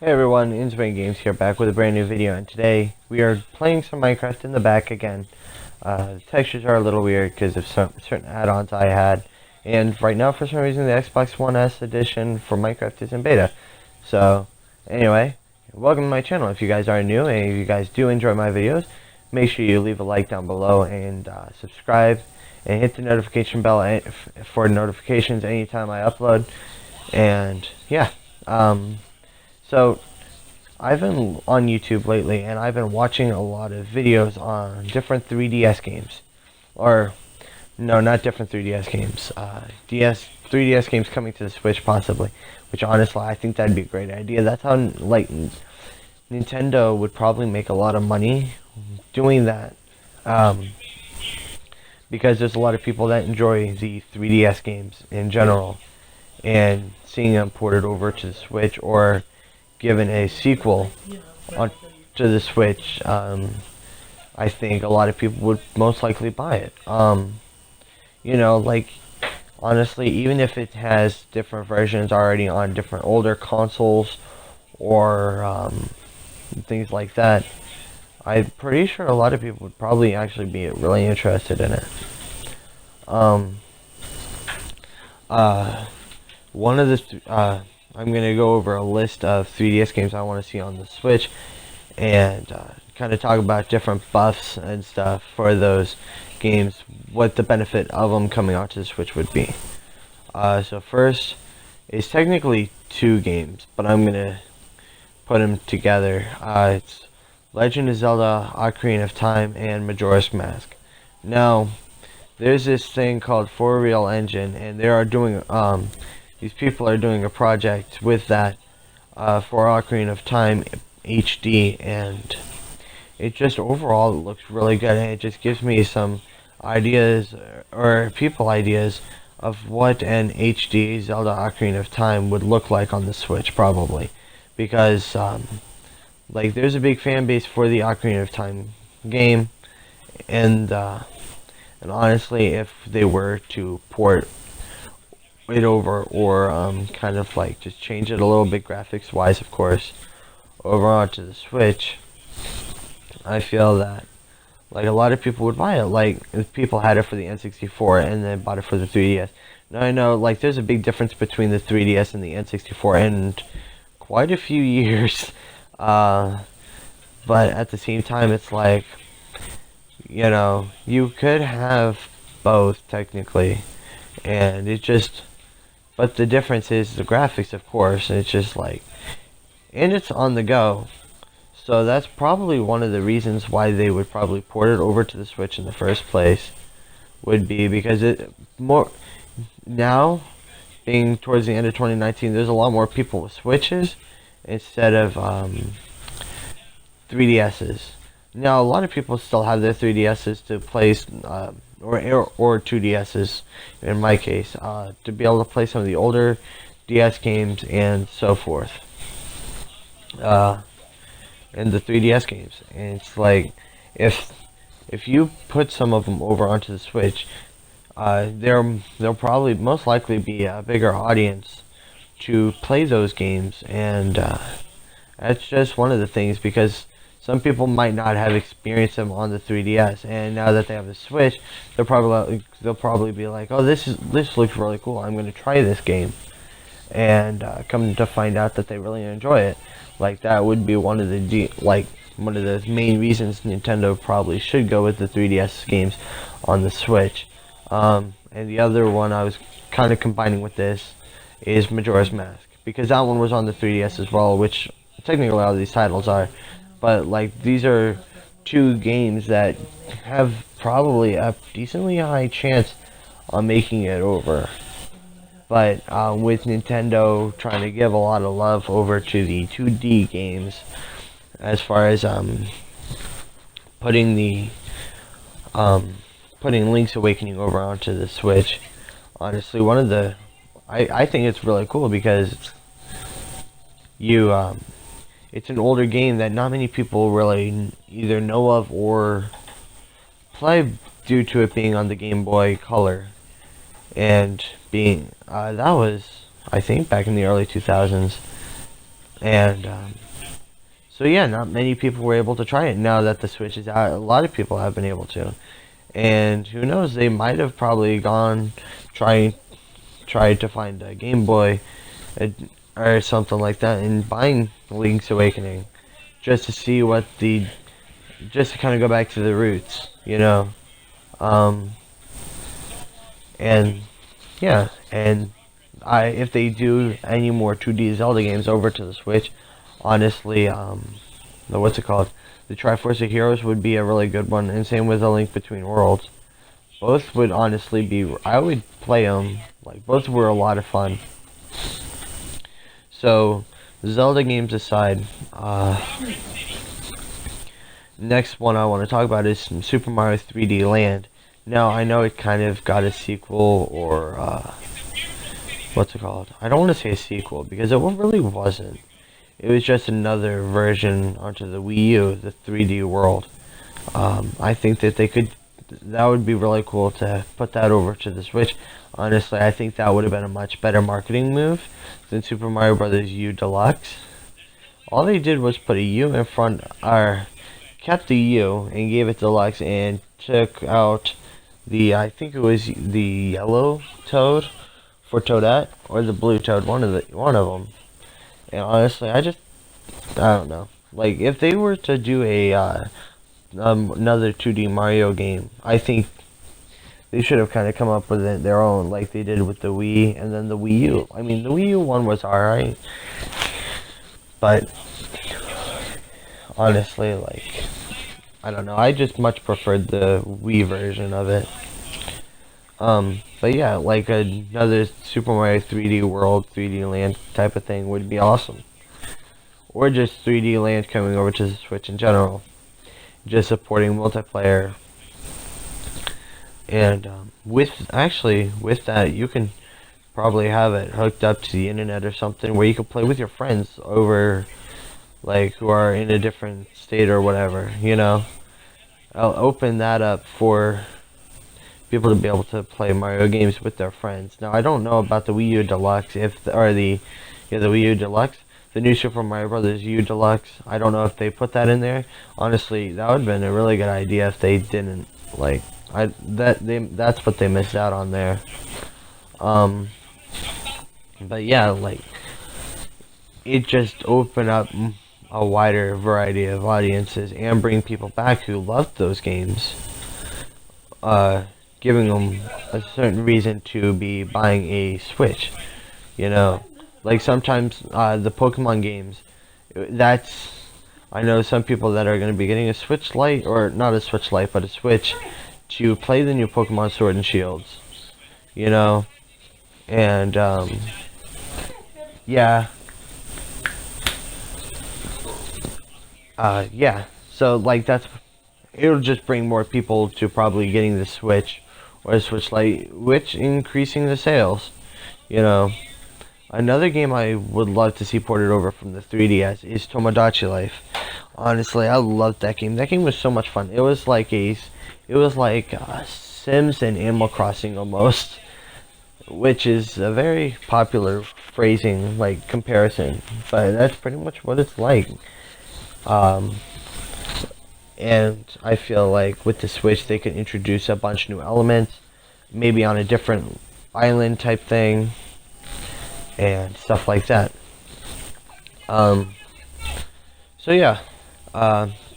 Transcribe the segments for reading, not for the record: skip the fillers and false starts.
Hey everyone, Insane Games here, back with a brand new video, and today we are playing some Minecraft in the back again. The textures are a little weird because of some certain add-ons I had, and right now for some reason the Xbox One S edition for Minecraft is in beta. So, anyway, welcome to my channel. If you guys are new and if you guys do enjoy my videos, make sure you leave a like down below and subscribe and hit the notification bell for notifications anytime I upload. And yeah, so, I've been on YouTube lately, and I've been watching a lot of videos on different 3DS games. Or, no, not different 3DS games. 3DS games coming to the Switch, possibly. Which, honestly, I think that'd be a great idea. That's how, like, Nintendo would probably make a lot of money doing that. Because there's a lot of people that enjoy the 3DS games in general. And seeing them ported over to the Switch, or given a sequel to the Switch, I think a lot of people would most likely buy it. You know, like, honestly, even if it has different versions already on different older consoles or things like that, I'm pretty sure a lot of people would probably actually be really interested in it. One of the I'm going to go over a list of 3DS games I want to see on the Switch, and kind of talk about different buffs and stuff for those games, what the benefit of them coming onto the Switch would be. So first is technically two games, but I'm going to put them together. It's Legend of Zelda Ocarina of Time and Majora's Mask. Now, there's this thing called For Real Engine, and they are doing these people are doing a project with that for Ocarina of Time HD, and it just overall looks really good, and it just gives me some ideas, or people ideas, of what an HD Zelda Ocarina of Time would look like on the Switch, probably. Because, like, there's a big fan base for the Ocarina of Time game, and honestly, if they were to port it over, or kind of like just change it a little bit graphics wise, of course, over onto the Switch, I feel that like a lot of people would buy it. Like, if people had it for the N64 and then bought it for the 3DS. Now I know, like, there's a big difference between the 3DS and the N64, and quite a few years, but at the same time, it's like, you know, you could have both technically, and it just, but the difference is the graphics, of course. It's just like, and it's on the go. So that's probably one of the reasons why they would probably port it over to the Switch in the first place. Would be because it more now, being towards the end of 2019, there's a lot more people with Switches instead of 3DSs. Now, a lot of people still have their 3DSs to play, or 2DSs in my case, to be able to play some of the older DS games and so forth. And the 3DS games. And it's like, if you put some of them over onto the Switch, there'll probably most likely be a bigger audience to play those games, and that's just one of the things, because some people might not have experienced them on the 3DS, and now that they have the Switch, they'll probably be like, "Oh, this looks really cool. I'm going to try this game," and come to find out that they really enjoy it. Like, that would be one of the main reasons Nintendo probably should go with the 3DS games on the Switch. And the other one I was kind of combining with this is Majora's Mask, because that one was on the 3DS as well, which technically all these titles are. But, like, these are two games that have probably a decently high chance on making it over. But with Nintendo trying to give a lot of love over to the 2D games, as far as putting Link's Awakening over onto the Switch, honestly, I think it's really cool, because it's an older game that not many people really either know of or play, due to it being on the Game Boy Color, and being that was, I think, back in the early 2000s. And so yeah, not many people were able to try it. Now that the Switch is out, a lot of people have been able to. And who knows, they might have probably gone trying tried to find a Game Boy uh, or something like that and buying Link's Awakening just to see what the just to kind of go back to the roots, you know. Um, and yeah, and if they do any more 2D Zelda games over to the Switch, honestly, what's it called? The Triforce of Heroes would be a really good one, and same with A Link Between Worlds. Both would honestly be. I would play them. Like both were a lot of fun. So, Zelda games aside, next one I want to talk about is Super Mario 3D Land. Now I know it kind of got a sequel or what's it called? I don't want to say a sequel because it really wasn't. It was just another version onto the Wii U, the 3D World. I think that that would be really cool to put that over to the Switch. Honestly, I think that would have been a much better marketing move than Super Mario Bros. U Deluxe. All they did was put a U in front, or kept the U and gave it Deluxe and took out I think it was the yellow Toad for Toadette or the blue Toad, one of them. And honestly, I don't know. Like if they were to do another 2D Mario game, I think they should have kind of come up with their own, like they did with the Wii and then the Wii U. I mean, the Wii U one was alright, but honestly, like, I don't know. I just much preferred the Wii version of it. But yeah, like another Super Mario 3D World, 3D Land type of thing would be awesome. Or just 3D Land coming over to the Switch in general. Just supporting multiplayer. And with that, you can probably have it hooked up to the internet or something where you can play with your friends over, like, who are in a different state or whatever, you know. I'll open that up for people to be able to play Mario games with their friends. Now, I don't know about the Wii U Deluxe, the Wii U Deluxe, the new Super Mario Bros. U Deluxe. I don't know if they put that in there. Honestly, that would have been a really good idea if they didn't. Like, that's what they missed out on there. But yeah, like, it just opened up a wider variety of audiences and bring people back who loved those games. Giving them a certain reason to be buying a Switch, you know. Like sometimes the Pokemon games, I know some people that are going to be getting a Switch Lite, or not a Switch Lite, but a Switch to play the new Pokemon Sword and Shields, you know. And yeah, yeah. So like it'll just bring more people to probably getting the Switch or the Switch Lite, which increasing the sales, you know. Another game I would love to see ported over from the 3DS is Tomodachi Life. Honestly, I loved that game. That game was so much fun. It was like Sims and Animal Crossing almost, which is a very popular phrasing, like comparison, but that's pretty much what it's like. And I feel like with the Switch they could introduce a bunch of new elements, maybe on a different island type thing, and stuff like that. So yeah,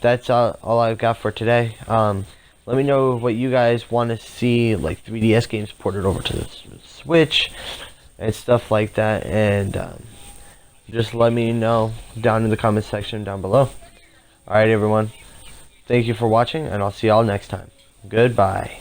that's all I've got for today. Let me know what you guys want to see, like 3DS games ported over to the Switch and stuff like that, and just let me know down in the comment section down below. Alright everyone, thank you for watching, and I'll see y'all next time. Goodbye.